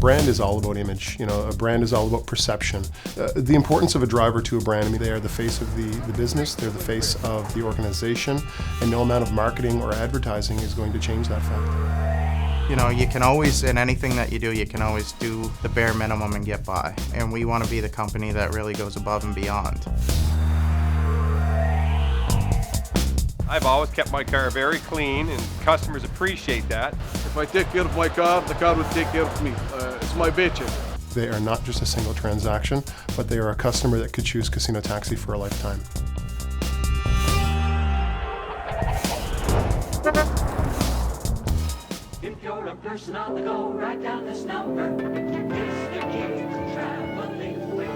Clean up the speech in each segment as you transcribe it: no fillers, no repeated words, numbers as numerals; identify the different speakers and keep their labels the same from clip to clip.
Speaker 1: brand is all about image. A brand is all about perception. The importance of a driver to a brand, they are the face of the business, they're the face of the organization, and no amount of marketing or advertising is going to change that fact.
Speaker 2: You can always, in anything that you do, you can always do the bare minimum and get by. And we want to be the company that really goes above and beyond.
Speaker 3: I've always kept my car very clean, and customers appreciate that.
Speaker 4: If I take care of my car, the car will take care of me. It's my paycheck.
Speaker 1: They are not just a single transaction, but they are a customer that could choose Casino Taxi for a lifetime.
Speaker 5: If you're a person on the go, write down this number. Mr. Keys traveling with.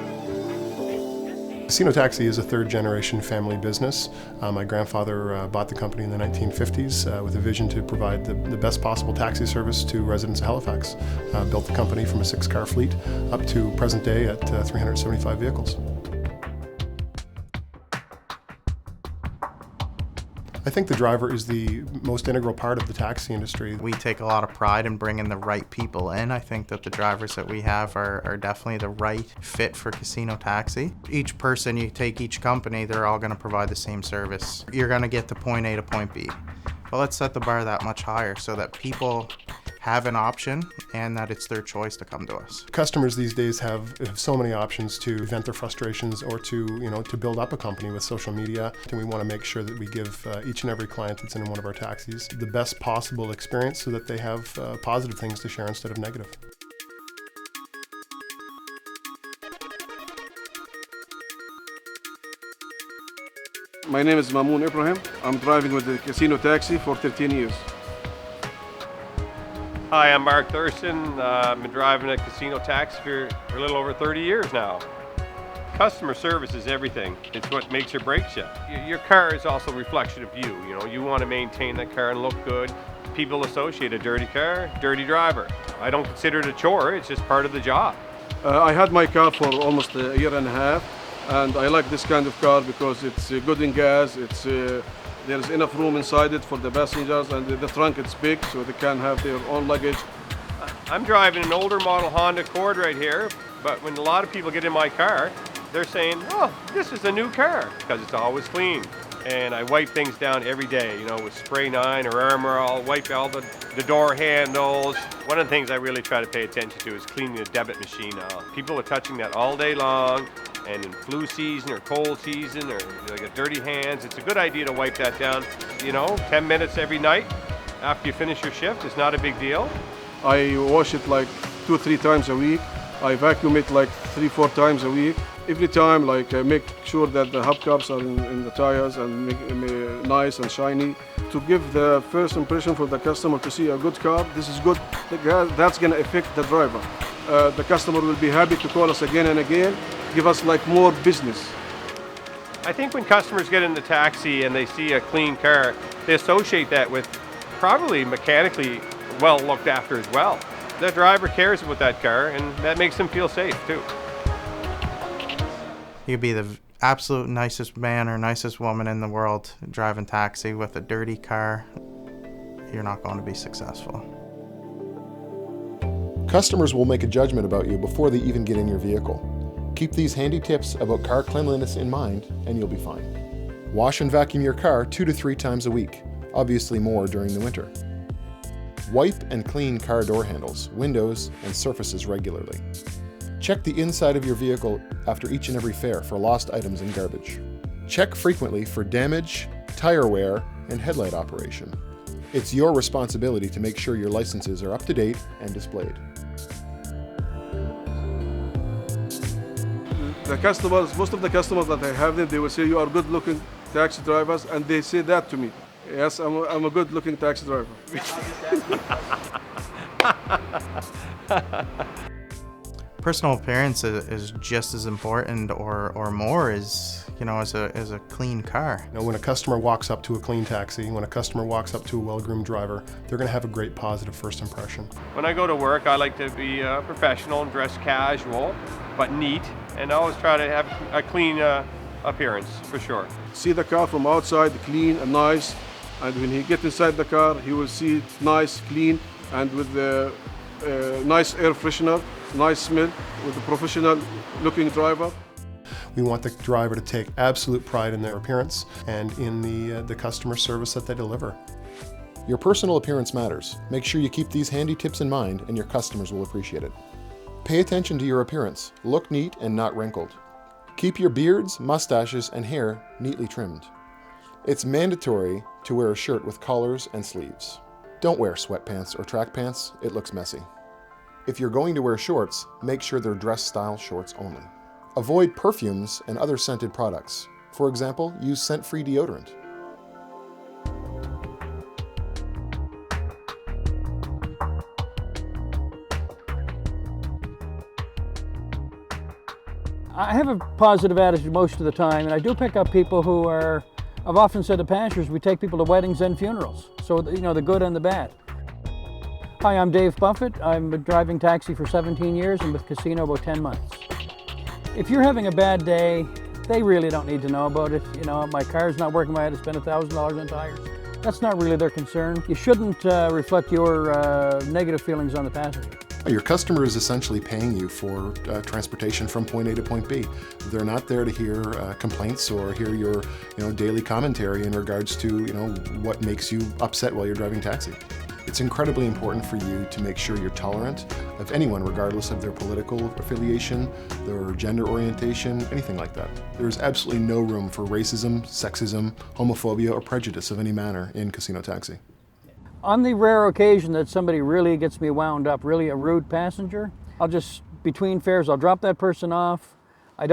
Speaker 1: Casino Taxi is a third-generation family business. My grandfather bought the company in the 1950s with a vision to provide the best possible taxi service to residents of Halifax. Built the company from a 6-car fleet up to present day at 375 vehicles. I think the driver is the most integral part of the taxi industry.
Speaker 2: We take a lot of pride in bringing the right people in. I think that the drivers that we have are definitely the right fit for Casino Taxi. Each person, you take each company, they're all going to provide the same service. You're going to get to point A to point B. But let's set the bar that much higher so that people have an option and that it's their choice to come to us.
Speaker 1: Customers these days have so many options to vent their frustrations or to build up a company with social media. And we want to make sure that we give each and every client that's in one of our taxis the best possible experience so that they have positive things to share instead of negative.
Speaker 4: My name is Mamoun Ibrahim. I'm driving with the Casino Taxi for 13 years.
Speaker 3: Hi, I'm Mark Thurston. I've been driving a Casino Taxi for a little over 30 years now. Customer service is everything. It's what makes or breaks you. Your car is also a reflection of you. You want to maintain that car and look good. People associate a dirty car, dirty driver. I don't consider it a chore, it's just part of the job.
Speaker 4: I had my car for almost a year and a half, and I like this kind of car because it's good in gas. There's enough room inside it for the passengers, and the trunk is big so they can have their own luggage.
Speaker 3: I'm driving an older model Honda Accord right here, but when a lot of people get in my car, they're saying, oh, this is a new car, because it's always clean. And I wipe things down every day, with Spray 9 or Armor. I'll wipe all the door handles. One of the things I really try to pay attention to is cleaning the debit machine now. People are touching that all day long, and in flu season or cold season, or they got dirty hands. It's a good idea to wipe that down, 10 minutes every night after you finish your shift. It's not a big deal.
Speaker 4: I wash it like 2-3 times a week. I vacuum it like 3-4 times a week. Every time, I make sure that the hubcaps are in the tires and make them nice and shiny. To give the first impression for the customer to see a good car, this is good, that's going to affect the driver. The customer will be happy to call us again and again, give us more business.
Speaker 3: I think when customers get in the taxi and they see a clean car, they associate that with probably mechanically well looked after as well. The driver cares about that car, and that makes them feel safe too.
Speaker 2: You could be the absolute nicest man or nicest woman in the world driving taxi with a dirty car. You're not going to be successful.
Speaker 6: Customers will make a judgment about you before they even get in your vehicle. Keep these handy tips about car cleanliness in mind and you'll be fine. Wash and vacuum your car 2 to 3 times a week, obviously more during the winter. Wipe and clean car door handles, windows, and surfaces regularly. Check the inside of your vehicle after each and every fare for lost items and garbage. Check frequently for damage, tire wear, and headlight operation. It's your responsibility to make sure your licenses are up to date and displayed.
Speaker 4: The customers, most of the customers that I have them, they will say, you are good-looking taxi drivers, and they say that to me. Yes, I'm a good-looking taxi driver.
Speaker 2: Personal appearance is just as important or more as a clean car.
Speaker 1: When a customer walks up to a clean taxi, when a customer walks up to a well-groomed driver, they're going to have a great positive first impression.
Speaker 3: When I go to work, I like to be professional and dress casual, but neat, and I always try to have a clean appearance, for sure.
Speaker 4: See the car from outside, clean and nice, and when he gets inside the car, he will see it nice, clean, and with the nice air freshener, nice smell with a professional looking driver.
Speaker 1: We want the driver to take absolute pride in their appearance and in the customer service that they deliver.
Speaker 6: Your personal appearance matters. Make sure you keep these handy tips in mind and your customers will appreciate it. Pay attention to your appearance. Look neat and not wrinkled. Keep your beards, mustaches, and hair neatly trimmed. It's mandatory to wear a shirt with collars and sleeves. Don't wear sweatpants or track pants, it looks messy. If you're going to wear shorts, make sure they're dress-style shorts only. Avoid perfumes and other scented products. For example, use scent-free deodorant.
Speaker 7: I have a positive attitude most of the time, and I do pick up people who are, I've often said to passengers, we take people to weddings and funerals, so you know, the good and the bad. Hi, I'm Dave Buffett. I'm driving taxi for 17 years and with Casino about 10 months. If you're having a bad day, they really don't need to know about it. You know, my car's not working, I had to spend $1,000 on tires. That's not really their concern. You shouldn't reflect your negative feelings on the passenger.
Speaker 1: Your customer is essentially paying you for transportation from point A to point B. They're not there to hear complaints or hear your daily commentary in regards to what makes you upset while you're driving taxi. It's incredibly important for you to make sure you're tolerant of anyone regardless of their political affiliation, their gender orientation, anything like that. There is absolutely no room for racism, sexism, homophobia, or prejudice of any manner in Casino Taxi.
Speaker 7: On the rare occasion that somebody really gets me wound up, really a rude passenger, I'll just, between fares, I'll drop that person off. I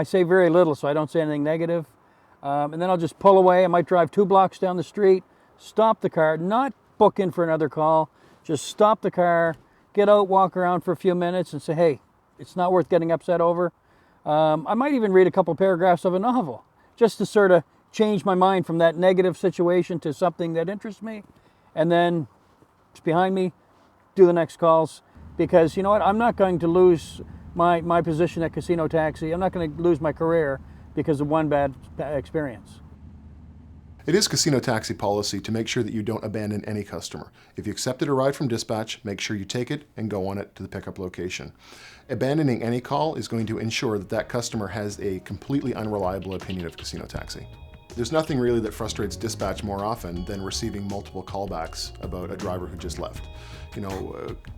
Speaker 7: say very little, so I don't say anything negative. And then I'll just pull away. I might drive 2 blocks down the street, stop the car, not book in for another call, just stop the car, get out, walk around for a few minutes and say, hey, it's not worth getting upset over. I might even read a couple paragraphs of a novel, just to sort of change my mind from that negative situation to something that interests me. And then it's behind me, do the next calls, because you know what, I'm not going to lose my position at Casino Taxi. I'm not going to lose my career because of one bad experience.
Speaker 1: It is Casino Taxi policy to make sure that you don't abandon any customer. If you accepted a ride from dispatch, make sure you take it and go on it to the pickup location. Abandoning any call is going to ensure that that customer has a completely unreliable opinion of Casino Taxi. There's nothing really that frustrates dispatch more often than receiving multiple callbacks about a driver who just left.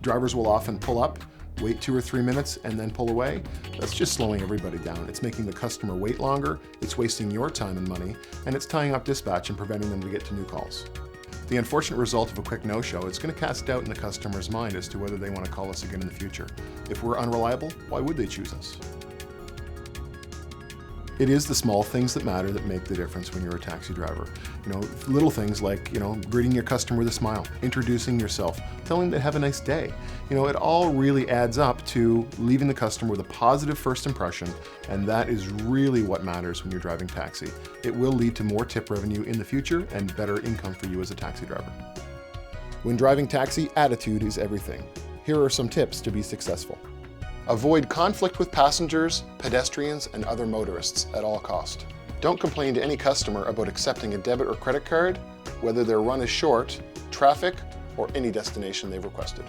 Speaker 1: Drivers will often pull up, wait 2 or 3 minutes, and then pull away. That's just slowing everybody down. It's making the customer wait longer, it's wasting your time and money, and it's tying up dispatch and preventing them to get to new calls. The unfortunate result of a quick no-show is going to cast doubt in the customer's mind as to whether they want to call us again in the future. If we're unreliable, why would they choose us? It is the small things that matter that make the difference when you're a taxi driver. Little things like, greeting your customer with a smile, introducing yourself, telling them to have a nice day. It all really adds up to leaving the customer with a positive first impression, and that is really what matters when you're driving taxi. It will lead to more tip revenue in the future and better income for you as a taxi driver.
Speaker 6: When driving taxi, attitude is everything. Here are some tips to be successful. Avoid conflict with passengers, pedestrians, and other motorists at all cost. Don't complain to any customer about accepting a debit or credit card, whether their run is short, traffic, or any destination they've requested.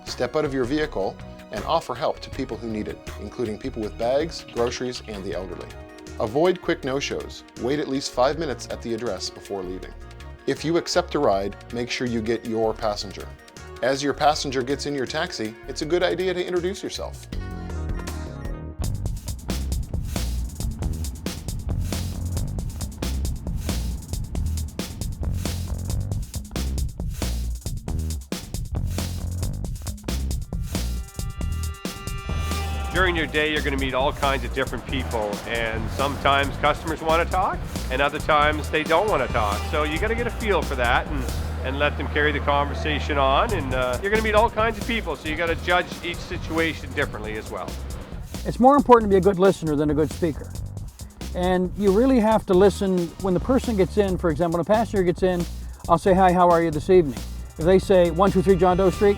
Speaker 6: Step out of your vehicle and offer help to people who need it, including people with bags, groceries, and the elderly. Avoid quick no-shows. Wait at least 5 minutes at the address before leaving. If you accept a ride, make sure you get your passenger. As your passenger gets in your taxi, it's a good idea to introduce yourself.
Speaker 3: During your day, you're going to meet all kinds of different people, and sometimes customers want to talk, and other times they don't want to talk. So you got to get a feel for that and let them carry the conversation on, and you're going to meet all kinds of people, so you got to judge each situation differently as well.
Speaker 7: It's more important to be a good listener than a good speaker. And you really have to listen when the person gets in. For example, when a passenger gets in, I'll say, hi, how are you this evening? If they say 123 John Doe Street,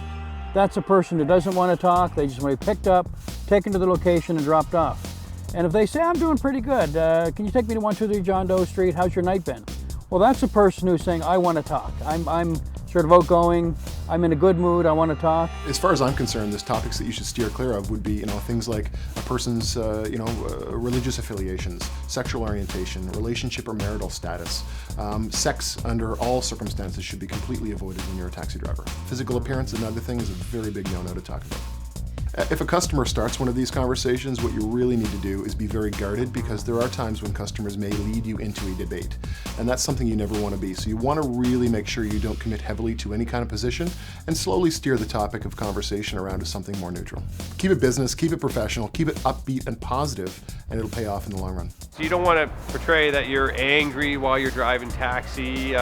Speaker 7: that's a person who doesn't want to talk. They just want to be picked up, taken to the location, and dropped off. And if they say, I'm doing pretty good, can you take me to 123 John Doe Street? How's your night been? Well, that's a person who's saying, I want to talk. I'm sort of outgoing. I'm in a good mood, I want to talk.
Speaker 1: As far as I'm concerned, there's topics that you should steer clear of would be, things like a person's, religious affiliations, sexual orientation, relationship or marital status. Sex under all circumstances should be completely avoided when you're a taxi driver. Physical appearance, another thing, is a very big no-no to talk about. If a customer starts one of these conversations, what you really need to do is be very guarded, because there are times when customers may lead you into a debate, and that's something you never want to be. So you want to really make sure you don't commit heavily to any kind of position, and slowly steer the topic of conversation around to something more neutral. Keep it business, keep it professional, keep it upbeat and positive, and it'll pay off in the long run.
Speaker 3: So you don't want to portray that you're angry while you're driving taxi.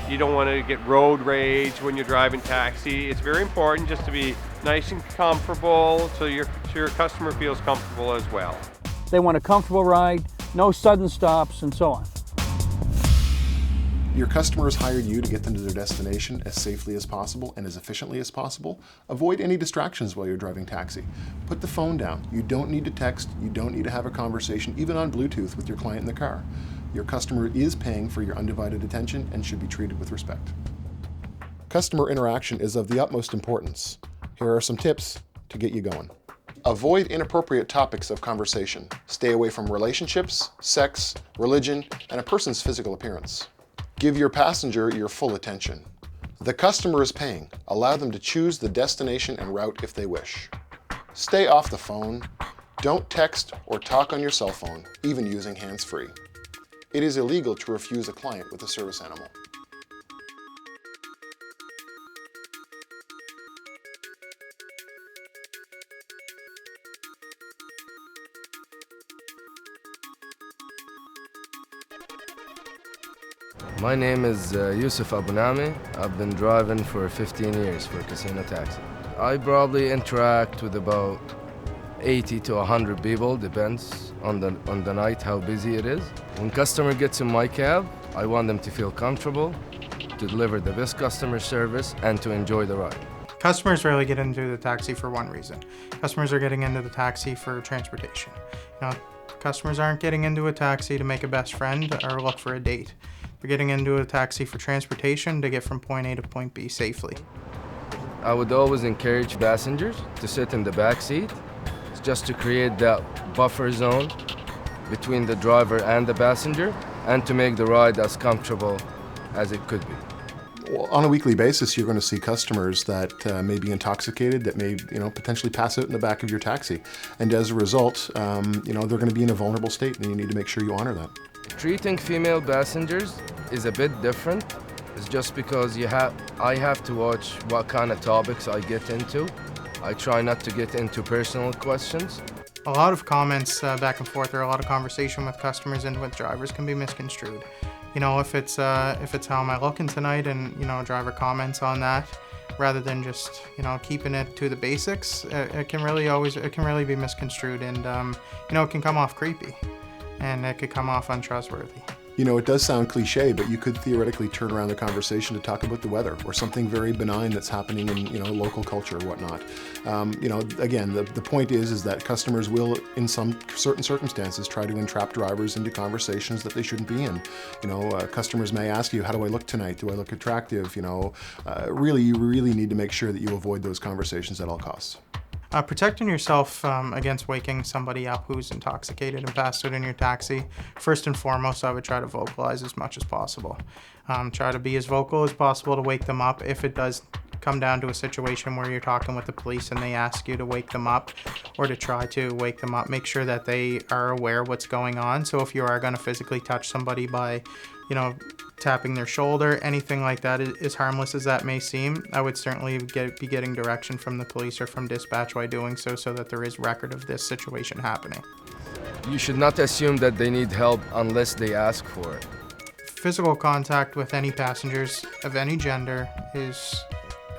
Speaker 3: You don't want to get road rage when you're driving taxi. It's very important just to be nice and comfortable so your customer feels comfortable as well.
Speaker 7: They want a comfortable ride, no sudden stops, and so on.
Speaker 1: Your customers hired you to get them to their destination as safely as possible and as efficiently as possible. Avoid any distractions while you're driving taxi. Put the phone down. You don't need to text. You don't need to have a conversation, even on Bluetooth, with your client in the car. Your customer is paying for your undivided attention and should be treated with respect. Customer interaction is of the utmost importance. Here are some tips to get you going. Avoid inappropriate topics of conversation. Stay away from relationships, sex, religion, and a person's physical appearance. Give your passenger your full attention. The customer is paying. Allow them to choose the destination and route if they wish. Stay off the phone. Don't text or talk on your cell phone, even using hands-free. It is illegal to refuse a client with a service animal.
Speaker 8: My name is Yusuf Abunami. I've been driving for 15 years for Casino Taxi. I probably interact with about 80 to 100 people, depends on the night how busy it is. When customer gets in my cab, I want them to feel comfortable, to deliver the best customer service, and to enjoy the ride.
Speaker 2: Customers rarely get into the taxi for one reason. Customers are getting into the taxi for transportation. Customers aren't getting into a taxi to make a best friend or look for a date. They're getting into a taxi for transportation to get from point A to point B safely.
Speaker 8: I would always encourage passengers to sit in the back seat, just to create that buffer zone between the driver and the passenger, and to make the ride as comfortable as it could be.
Speaker 1: Well, on a weekly basis, you're going to see customers that may be intoxicated, that may, potentially pass out in the back of your taxi, and as a result, they're going to be in a vulnerable state, and you need to make sure you honor that.
Speaker 8: Treating female passengers is a bit different. It's just because I have to watch what kind of topics I get into. I try not to get into personal questions.
Speaker 2: A lot of comments back and forth, or a lot of conversation with customers and with drivers can be misconstrued. If it's how am I looking tonight, and a driver comments on that, rather than just keeping it to the basics, it can really be misconstrued, and it can come off creepy, and it could come off untrustworthy.
Speaker 1: It does sound cliche, but you could theoretically turn around the conversation to talk about the weather or something very benign that's happening in local culture or whatnot. Again, the point is that customers will, in some certain circumstances, try to entrap drivers into conversations that they shouldn't be in. Customers may ask you, how do I look tonight? Do I look attractive? You really need to make sure that you avoid those conversations at all costs.
Speaker 2: Protecting yourself against waking somebody up who's intoxicated and passed out in your taxi, first and foremost, I would try to vocalize as much as possible. Try to be as vocal as possible to wake them up. If it does come down to a situation where you're talking with the police and they ask you to wake them up or to try to wake them up, make sure that they are aware what's going on. So if you are going to physically touch somebody by, tapping their shoulder, anything like that, as harmless as that may seem, I would certainly be getting direction from the police or from dispatch while doing so that there is record of this situation happening.
Speaker 8: You should not assume that they need help unless they ask for it.
Speaker 2: Physical contact with any passengers of any gender is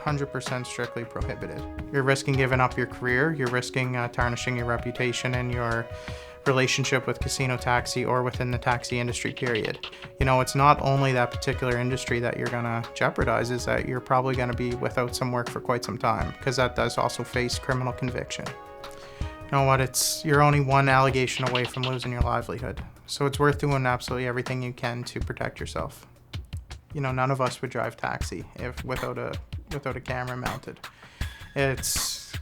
Speaker 2: 100% strictly prohibited. You're risking giving up your career, you're risking tarnishing your reputation and your relationship with Casino Taxi or within the taxi industry, period. It's not only that particular industry that you're gonna jeopardize, is that you're probably gonna be without some work for quite some time, because that does also face criminal conviction. You know what, you're only one allegation away from losing your livelihood. So it's worth doing absolutely everything you can to protect yourself. None of us would drive taxi without without a camera mounted. It's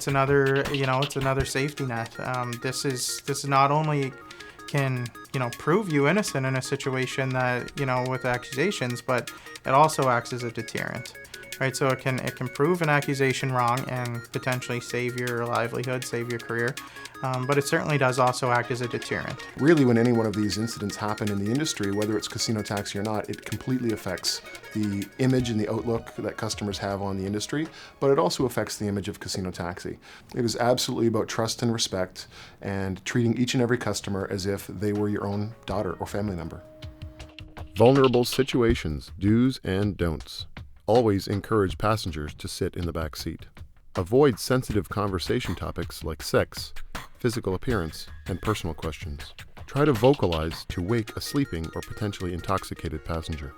Speaker 2: another, it's another safety net. This is not only can, prove you innocent in a situation that, with accusations, but it also acts as a deterrent. Right, so it can prove an accusation wrong and potentially save your livelihood, save your career, but it certainly does also act as a deterrent.
Speaker 6: Really, when any one of these incidents happen in the industry, whether it's casino taxi or not, it completely affects the image and the outlook that customers have on the industry, but it also affects the image of casino taxi. It is absolutely about trust and respect and treating each and every customer as if they were your own daughter or family member. Vulnerable situations, do's and don'ts. Always encourage passengers to sit in the back seat. Avoid sensitive conversation topics like sex, physical appearance, and personal questions. Try to vocalize to wake a sleeping or potentially intoxicated passenger.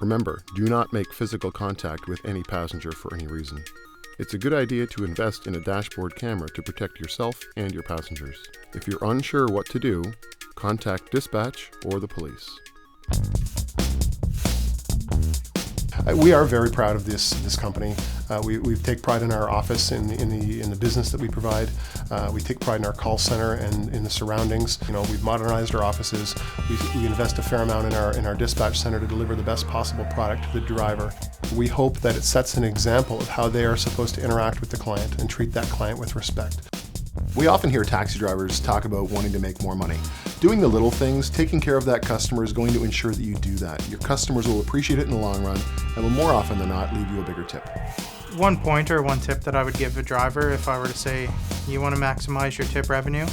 Speaker 6: Remember, do not make physical contact with any passenger for any reason. It's a good idea to invest in a dashboard camera to protect yourself and your passengers. If you're unsure what to do, contact dispatch or the police.
Speaker 1: We are very proud of this company. We take pride in our office, in the business that we provide. We take pride in our call center and in the surroundings. We've modernized our offices. We invest a fair amount in our dispatch center to deliver the best possible product to the driver. We hope that it sets an example of how they are supposed to interact with the client and treat that client with respect. We often hear taxi drivers talk about wanting to make more money. Doing the little things, taking care of that customer is going to ensure that you do that. Your customers will appreciate it in the long run and will more often than not leave you a bigger tip.
Speaker 2: One pointer, one tip that I would give a driver if I were to say you want to maximize your tip revenue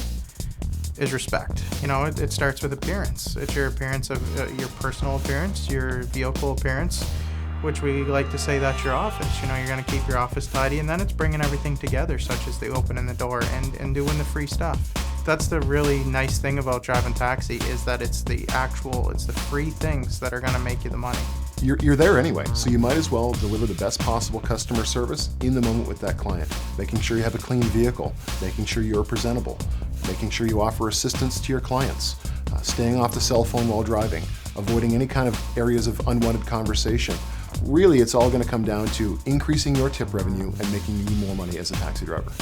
Speaker 2: is respect. It starts with appearance. It's your appearance of your personal appearance, your vehicle appearance, which we like to say that's your office. You're going to keep your office tidy, and then it's bringing everything together, such as the opening the door and doing the free stuff. That's the really nice thing about driving taxi, is that it's the free things that are going to make you the money.
Speaker 6: You're there anyway, so you might as well deliver the best possible customer service in the moment with that client. Making sure you have a clean vehicle, making sure you're presentable, making sure you offer assistance to your clients, staying off the cell phone while driving, avoiding any kind of areas of unwanted conversation. Really, it's all going to come down to increasing your tip revenue and making you more money as a taxi driver.